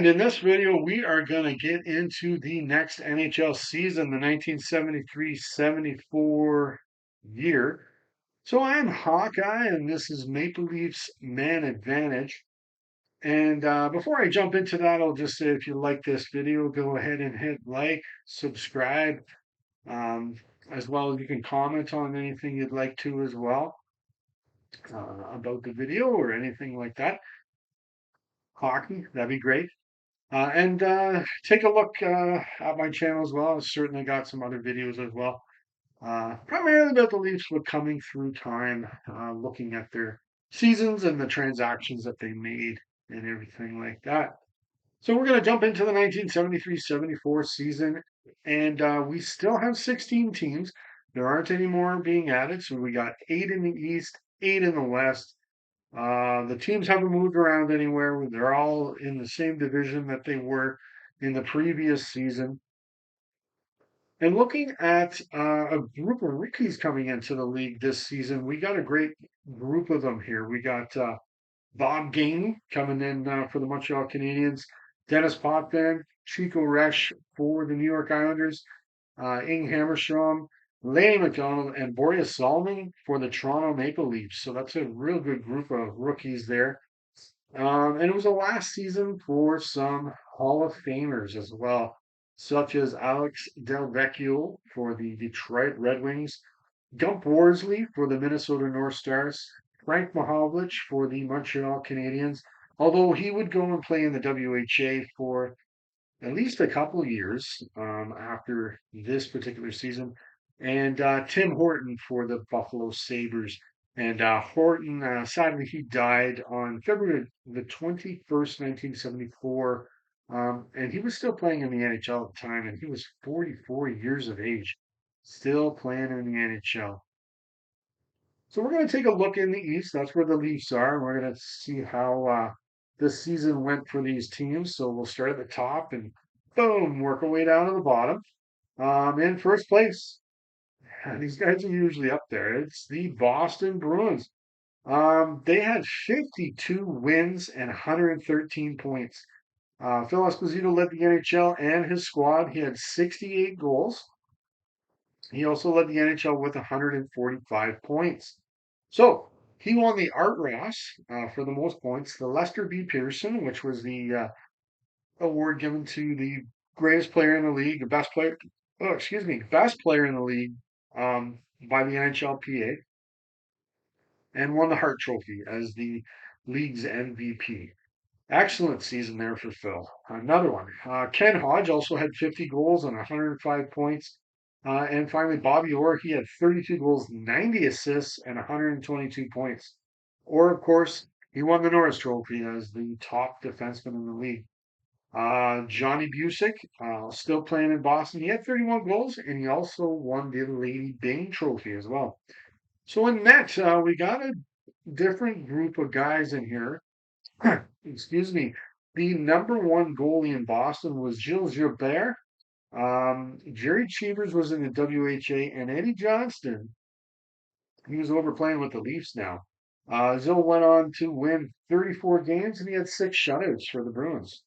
And in this video, we are going to get into the next NHL season, the 1973-74 year. So I'm Hawkeye, and this is Maple Leafs Man Advantage. And before I jump into that, I'll just say if you like this video, go ahead and hit like, subscribe, um, as well as you can comment on anything you'd like to as well about the video or anything like that. Hockey, that'd be great. And take a look at my channel as well. I've certainly got some other videos as well. Primarily about the Leafs, but coming through time, looking at their seasons and the transactions that they made and everything like that. So we're going to jump into the 1973-74 season, and we still have 16 teams. There aren't any more being added, so we got 8 in the East, 8 in the West. The teams haven't moved around anywhere. They're all in the same division that they were in the previous season. And looking at a group of rookies coming into the league this season, we got a great group of them here. We got Bob Gainey coming in for the Montreal Canadiens, Dennis Potvin, Chico Resch for the New York Islanders, Ing Hammerstrom, Lanny McDonald, and Boreas Solomon for the Toronto Maple Leafs. So that's a real good group of rookies there. And it was the last season for some Hall of Famers as well, such as Alex Delvecchio for the Detroit Red Wings, Gump Worsley for the Minnesota North Stars, Frank Mahovlich for the Montreal Canadiens, although he would go and play in the WHA for at least a couple years after this particular season, and Tim Horton for the Buffalo Sabres. And Horton, sadly, he died on February the 21st, 1974. And he was still playing in the NHL at the time, and he was 44 years of age, still playing in the NHL. So we're going to take a look in the East. That's where the Leafs are, and we're going to see how this season went for these teams. So we'll start at the top and boom, work our way down to the bottom. In first place, these guys are usually up there. It's the Boston Bruins. They had 52 wins and 113 points. Phil Esposito led the NHL and his squad. He had 68 goals. He also led the NHL with 145 points. So he won the Art Ross for the most points, the Lester B. Pearson, which was the award given to the greatest player in the league, best player in the league by the NHLPA, and won the Hart Trophy as the league's MVP. Excellent season there for Phil. Another one. Ken Hodge also had 50 goals and 105 points. And finally, Bobby Orr, he had 32 goals, 90 assists, and 122 points. Or, of course, he won the Norris Trophy as the top defenseman in the league. Johnny Busick, still playing in Boston. He had 31 goals, and he also won the Lady Byng Trophy as well. So in net, we got a different group of guys in here. Excuse me. The number one goalie in Boston was Gilles Gilbert. Jerry Cheevers was in the WHA, and Eddie Johnston, he was over playing with the Leafs now. Zill went on to win 34 games, and he had 6 shutouts for the Bruins.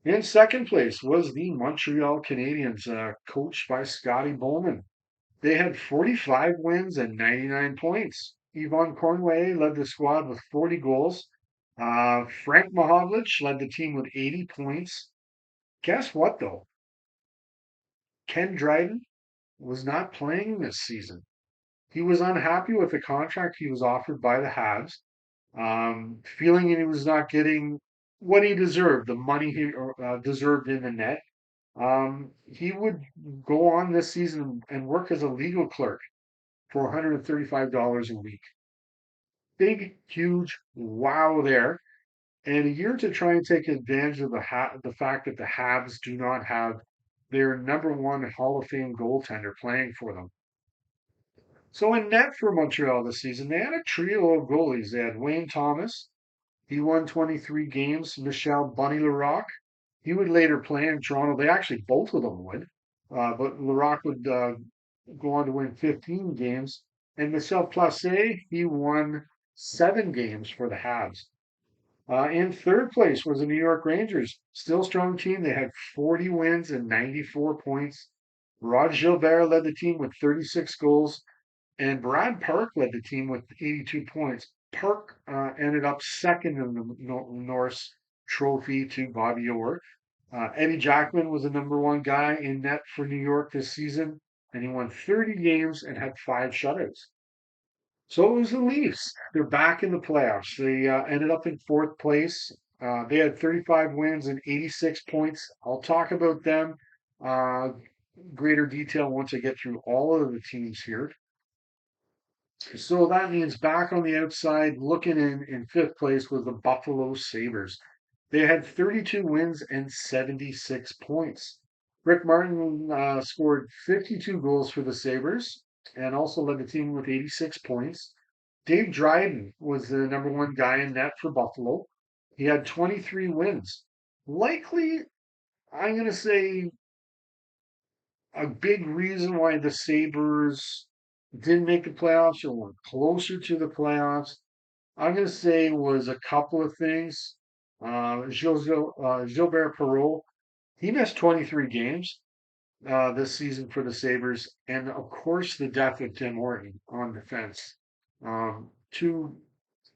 In second place was the Montreal Canadiens, coached by Scotty Bowman. They had 45 wins and 99 points. Yvonne Cornway led the squad with 40 goals. Frank Mahovlich led the team with 80 points. Guess what, though? Ken Dryden was not playing this season. He was unhappy with the contract he was offered by the Habs, feeling he was not getting what he deserved, the money he deserved in the net. He would go on this season and work as a legal clerk for $135 a week. Big, huge wow there. And a year to try and take advantage of the fact that the Habs do not have their number one Hall of Fame goaltender playing for them. So in net for Montreal this season, they had a trio of goalies. They had Wayne Thomas. He won 23 games. Michel Bunny Larocque. He would later play in Toronto. They actually, both of them would. But Larocque would go on to win 15 games. And Michel Placé, he won 7 games for the Habs. In third place was the New York Rangers. Still strong team. They had 40 wins and 94 points. Rod Gilbert led the team with 36 goals, and Brad Park led the team with 82 points. Park ended up second in the Norris Trophy to Bobby Orr. Eddie Jackman was the number one guy in net for New York this season, and he won 30 games and had five shutouts. So it was the Leafs. They're back in the playoffs. They ended up in fourth place. They had 35 wins and 86 points. I'll talk about them uh, greater detail once I get through all of the teams here. So that means back on the outside, looking in fifth place was the Buffalo Sabres. They had 32 wins and 76 points. Rick Martin scored 52 goals for the Sabres and also led the team with 86 points. Dave Dryden was the number one guy in net for Buffalo. He had 23 wins. Likely, I'm going to say a big reason why the Sabres didn't make the playoffs or were closer to the playoffs, I'm going to say was a couple of things. Gilbert Perreault, he missed 23 games this season for the Sabres. And of course, the death of Tim Horton on defense. Two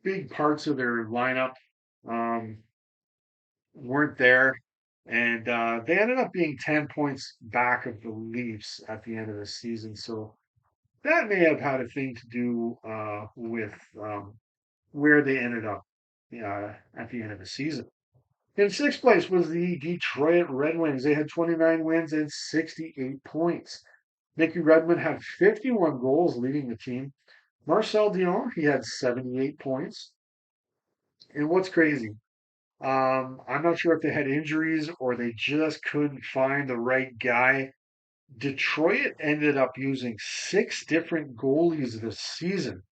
big parts of their lineup um, weren't there. And they ended up being 10 points back of the Leafs at the end of the season. So that may have had a thing to do with where they ended up at the end of the season. In sixth place was the Detroit Red Wings. They had 29 wins and 68 points. Mickey Redmond had 51 goals leading the team. Marcel Dion, he had 78 points. And what's crazy, I'm not sure if they had injuries or they just couldn't find the right guy. Detroit ended up using six different goalies this season.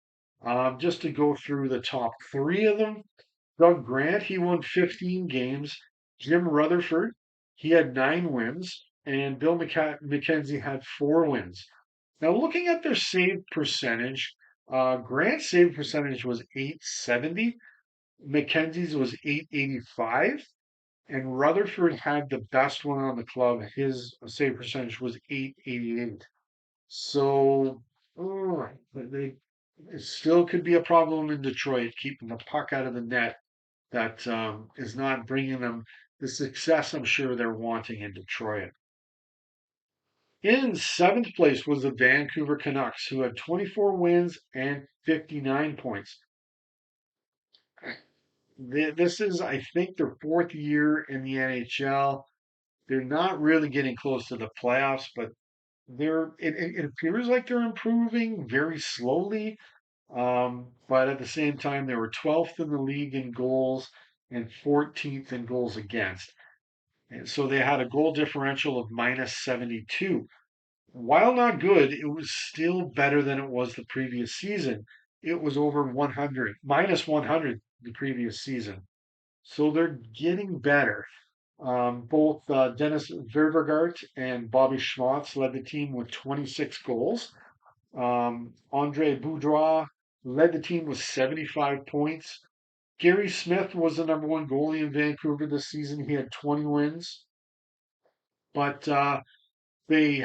Just to go through the top three of them, Doug Grant, he won 15 games. Jim Rutherford, he had 9 wins. And Bill McKenzie had 4 wins. Now, looking at their save percentage, Grant's save percentage was 870. McKenzie's was 885. And Rutherford had the best one on the club. His save percentage was 888. So, it still could be a problem in Detroit, keeping the puck out of the net that is not bringing them the success I'm sure they're wanting in Detroit. In seventh place was the Vancouver Canucks, who had 24 wins and 59 points. This is, I think, their fourth year in the NHL. They're not really getting close to the playoffs, but it appears like they're improving very slowly. But at the same time, they were 12th in the league in goals and 14th in goals against. And so they had a goal differential of minus 72. While not good, it was still better than it was the previous season. It was over 100, minus 100 the previous season. So they're getting better. Both Dennis Ververgaert and Bobby Schwartz led the team with 26 goals. Andre Boudreau led the team with 75 points. Gary Smith was the number one goalie in Vancouver this season. He had 20 wins. But they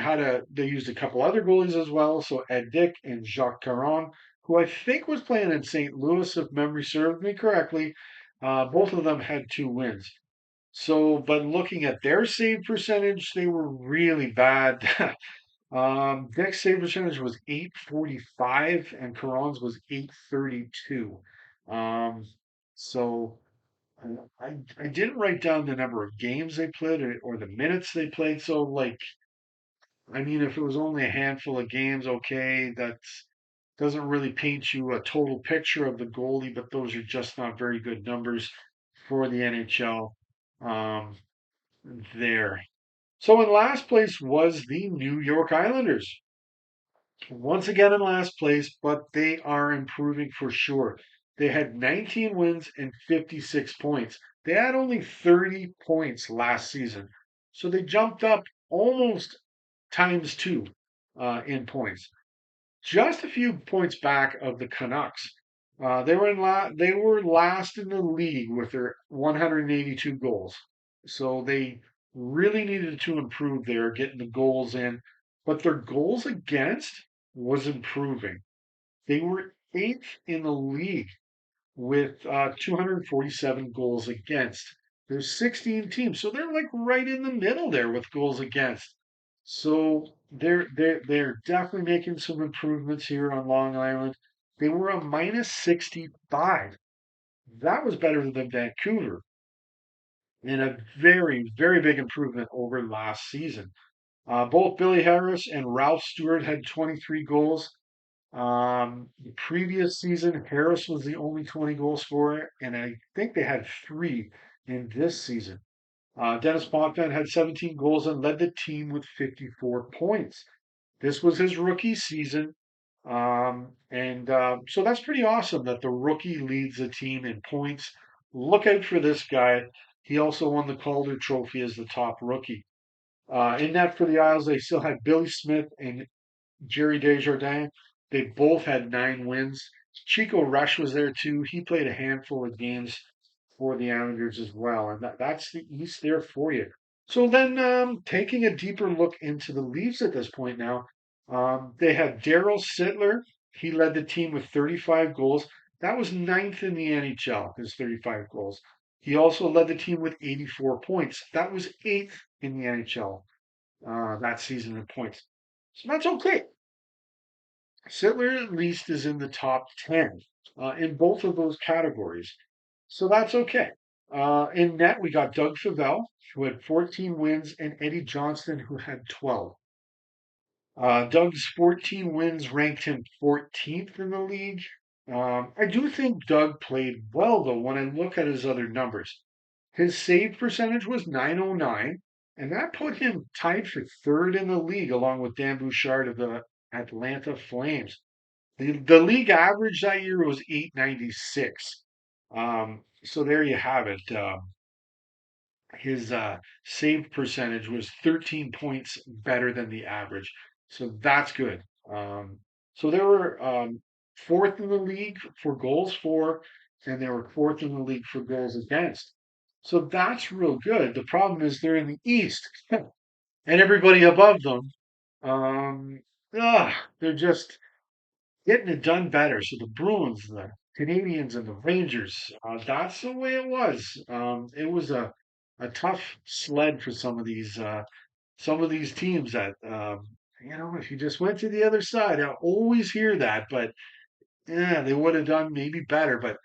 used a couple other goalies as well. So Ed Dick and Jacques Caron, who I think was playing in St. Louis, if memory served me correctly. Both of them had 2 wins. So, but looking at their save percentage, they were really bad. Dick's save percentage was 845 and Caron's was 832. Um, so I didn't write down the number of games they played or the minutes they played. So like, I mean, if it was only a handful of games, okay, that doesn't really paint you a total picture of the goalie, but those are just not very good numbers for the NHL there. So in last place was the New York Islanders. Once again in last place, but they are improving for sure. They had 19 wins and 56 points. They had only 30 points last season. So they jumped up almost times two in points. Just a few points back of the Canucks. They were last in the league with their 182 goals. So they really needed to improve there, getting the goals in. But their goals against was improving. They were eighth in the league with 247 goals against. There's 16 teams, so they're like right in the middle there with goals against. So they're definitely making some improvements here on Long Island. They were a minus 65. That was better than Vancouver, and a very big improvement over last season. Both Billy Harris and Ralph Stewart had 23 goals. The previous season, Harris was the only 20 goal scorer, and I think they had three in this season. Dennis Potvin had 17 goals and led the team with 54 points. This was his rookie season. So that's pretty awesome that the rookie leads the team in points. Look out for this guy. He also won the Calder Trophy as the top rookie. In net for the Isles, they still had Billy Smith and Jerry Desjardins. They both had 9 wins. Chico Rush was there too. He played a handful of games for the Islanders as well. And that's the East there for you. So then, taking a deeper look into the Leafs at this point now, they had Daryl Sittler. He led the team with 35 goals. That was ninth in the NHL, his 35 goals. He also led the team with 84 points. That was eighth in the NHL that season in points. So that's okay. Sittler at least is in the top 10 in both of those categories. So that's okay. In net, we got Doug Favell, who had 14 wins, and Eddie Johnston, who had 12. Doug's 14 wins ranked him 14th in the league. I do think Doug played well, though, when I look at his other numbers. His save percentage was 909, and that put him tied for third in the league, along with Dan Bouchard of the Atlanta Flames. The league average that year was 896. So there you have it. His save percentage was 13 points better than the average. So that's good. So they were fourth in the league for goals for, and they were fourth in the league for goals against. So that's real good. The problem is they're in the East, and everybody above them, um, they're just getting it done better. So the Bruins, the Canadians, and the Rangers, that's the way it was. It was a tough sled for some of these teams that if you just went to the other side, I always hear that, but yeah, they would have done maybe better. But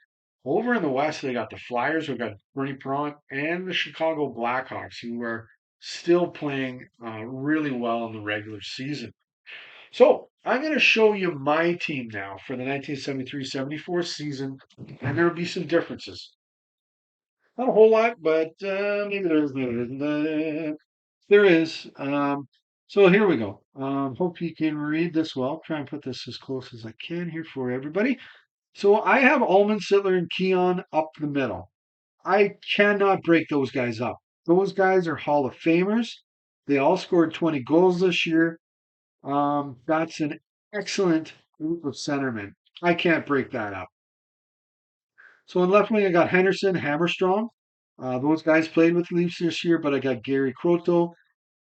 over in the West, they got the Flyers, who got Bernie Prawn, and the Chicago Blackhawks, who are still playing really well in the regular season. So I'm going to show you my team now for the 1973-74 season, and there will be some differences. Not a whole lot, but maybe there is. So here we go. Hope you can read this well. Try and put this as close as I can here for everybody. So I have Ullman, Sittler, and Keon up the middle. I cannot break those guys up. Those guys are Hall of Famers. They all scored 20 goals this year. That's an excellent group of centermen. I can't break that up. So in left wing, I got Henderson, Hammerstrom. Those guys played with the Leafs this year, but I got Gary Croteau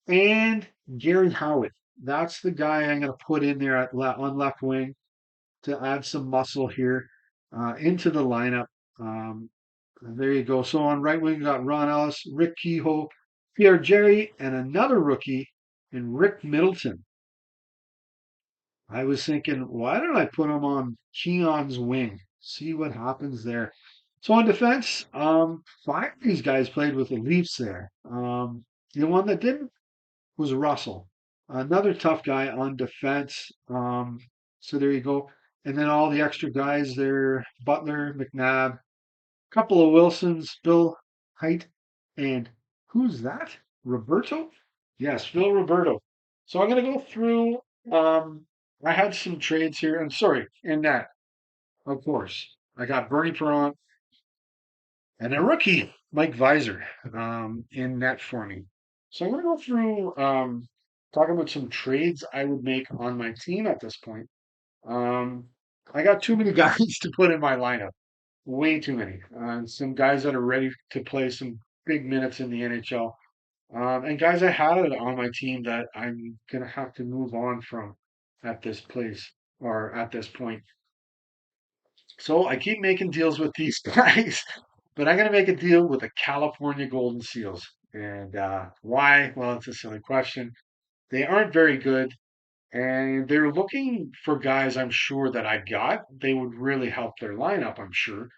and Gary Howitt. That's the guy I'm going to put in there on left wing to add some muscle here into the lineup. There you go. So on right wing, we got Ron Ellis, Rick Kehoe, Pierre Jerry, and another rookie in Rick Middleton. I was thinking, why don't I put him on Keon's wing? See what happens there. So on defense, five of these guys played with the Leafs there. The one that didn't was Russell, another tough guy on defense. So there you go. And then all the extra guys there: Butler, McNabb, couple of Wilsons, Bill Height, and who's that? Roberto? Yes, Phil Roberto. So I'm going to go through. I had some trades here. I'm sorry, in that, of course. I got Bernie Perron and a rookie, Mike Visor, in net for me. So I'm going to go through talking about some trades I would make on my team at this point. Um, I got too many guys to put in my lineup. Way too many. Some guys that are ready to play some big minutes in the NHL. And guys I had it on my team that I'm gonna have to move on from at this place or at this point. So I keep making deals with these guys, but I'm gonna make a deal with the California Golden Seals. And why? Well, it's a silly question. They aren't very good, and they're looking for guys I'm sure that I got. They would really help their lineup, I'm sure.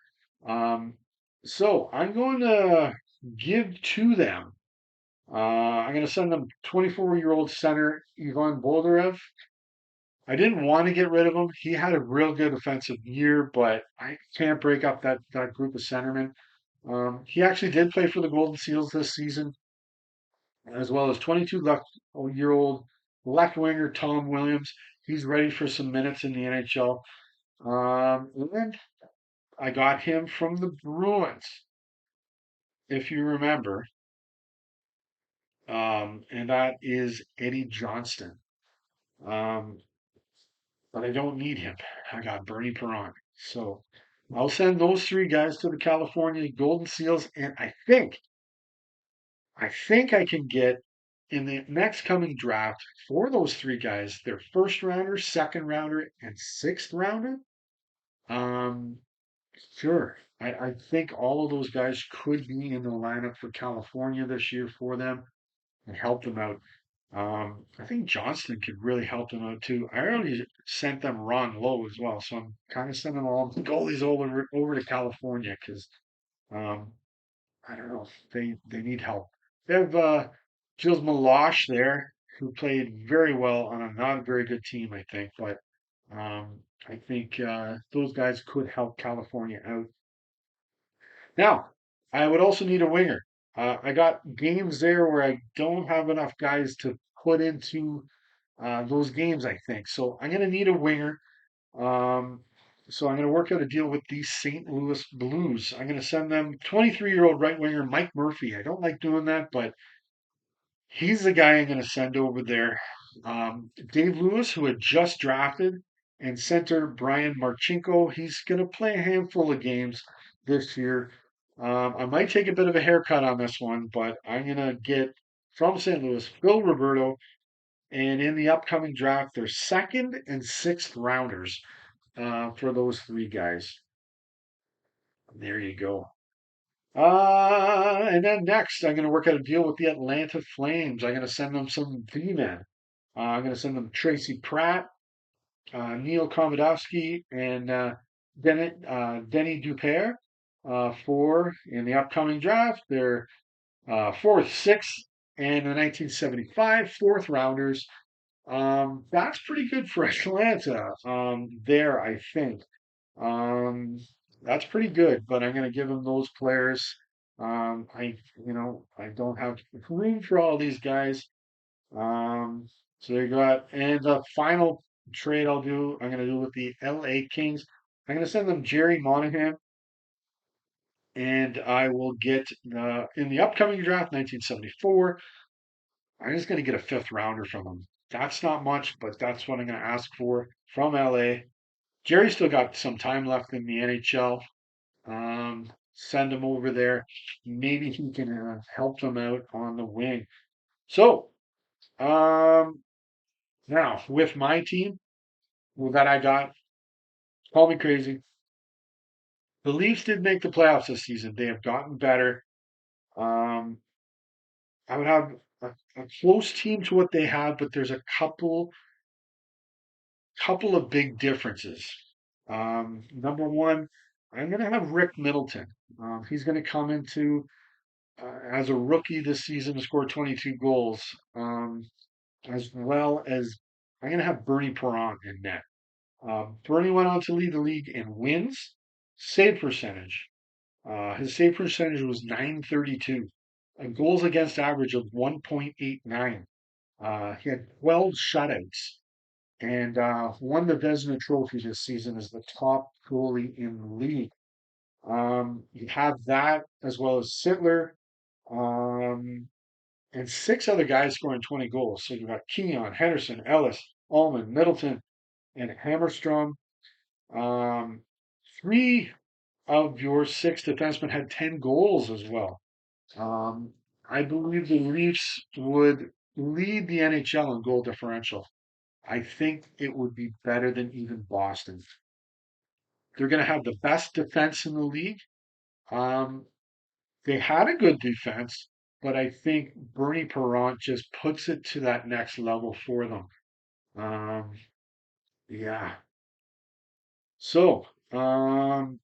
Um, so I'm going to give to them. I'm going to send them 24-year-old center Ivan Boldarev. I didn't want to get rid of him. He had a real good offensive year, but I can't break up that group of centermen. He actually did play for the Golden Seals this season, as well as 22-year-old left winger Tom Williams. He's ready for some minutes in the NHL. And I got him from the Bruins, if you remember, and that is Eddie Johnston. Um, but I don't need him. I got Bernie Perron. So I'll send those three guys to the California Golden Seals, and I think I can get in the next coming draft for those three guys their first rounder, second rounder, and sixth rounder. Um, sure. I think all of those guys could be in the lineup for California this year for them and help them out. I think Johnston could really help them out too. I already sent them Ron Lowe as well, so I'm kind of sending all the goalies over to California because um, I don't know, they need help. They have Gilles Meloche there, who played very well on a not very good team, I think, but I think those guys could help California out. Now, I would also need a winger. I got games there where I don't have enough guys to put into those games, I think. So I'm going to need a winger. Um, so I'm going to work out a deal with the St. Louis Blues. I'm going to send them 23-year-old right winger Mike Murphy. I don't like doing that, but he's the guy I'm going to send over there. Dave Lewis, who had just drafted, and center Brian Marchenko. He's going to play a handful of games this year. I might take a bit of a haircut on this one, but I'm going to get from St. Louis Phil Roberto, and in the upcoming draft, their second and sixth rounders for those three guys. There you go. And then next, I'm going to work out a deal with the Atlanta Flames. I'm going to send them some D-men. I'm going to send them Tracy Pratt, Neil Komodowski, and Denny Dupere for in the upcoming draft. Their fourth, sixth, and the 1975 fourth rounders. That's pretty good for Atlanta. There, I think. Um, that's pretty good, but I'm going to give him those players. I don't have room for all these guys. Um, so there you go. And the final trade I'm going to do with the LA Kings. I'm going to send them Jerry Monahan, and I will get in the upcoming draft, 1974. I'm just going to get a fifth rounder from them. That's not much, but that's what I'm going to ask for from LA. Jerry's still got some time left in the NHL. Send him over there. Maybe he can help them out on the wing. So, um, now with my team that I got, call me crazy. The Leafs did make the playoffs this season. They have gotten better. Um, I would have a close team to what they have, but there's a couple of big differences. Number one, I'm going to have Rick Middleton. He's going to come into as a rookie this season to score 22 goals, as well as I'm going to have Bernie Perron in net. Bernie went on to lead the league in wins, save percentage. His save percentage was 932, a goals against average of 1.89. He had 12 shutouts and won the Vezina Trophy this season as the top goalie in the league. You have that as well as Sittler, um, and six other guys scoring 20 goals. So you got Keon, Henderson, Ellis, Allman, Middleton, and Hammerstrom. Um, Three of your six defensemen had 10 goals as well. Um, I believe the Leafs would lead the NHL in goal differential. I think it would be better than even Boston. They're going to have the best defense in the league. Um, they had a good defense, but I think Bernie Perrant just puts it to that next level for them. Um, yeah. So, do,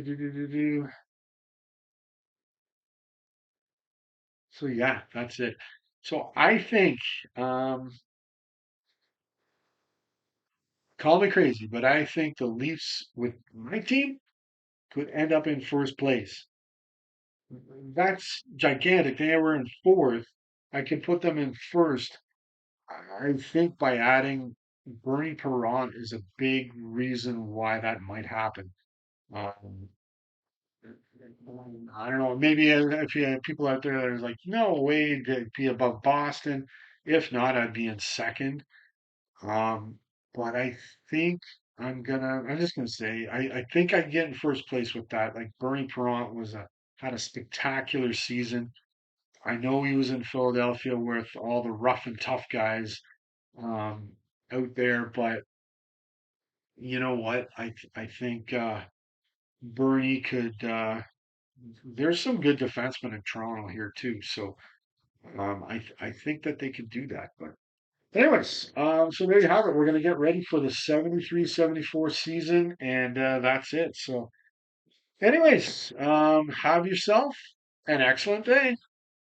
do, do, do. So yeah, that's it. So I think, um, call me crazy, but I think the Leafs with my team could end up in first place. That's gigantic. They were in fourth. I can put them in first. I think by adding Bernie Perron is a big reason why that might happen. Um, I don't know. Maybe if you have people out there that are like, no way to be above Boston. If not, I'd be in second. Um, but I think I'm just gonna say, I think I'd get in first place with that. Like Bernie Perrant had a spectacular season. I know he was in Philadelphia with all the rough and tough guys um, out there, but you know what? I think Bernie could. There's some good defensemen in Toronto here too, so I think that they could do that. But anyways, so there you have it. We're gonna get ready for the 73-74 season, and that's it. So, anyways, have yourself an excellent day.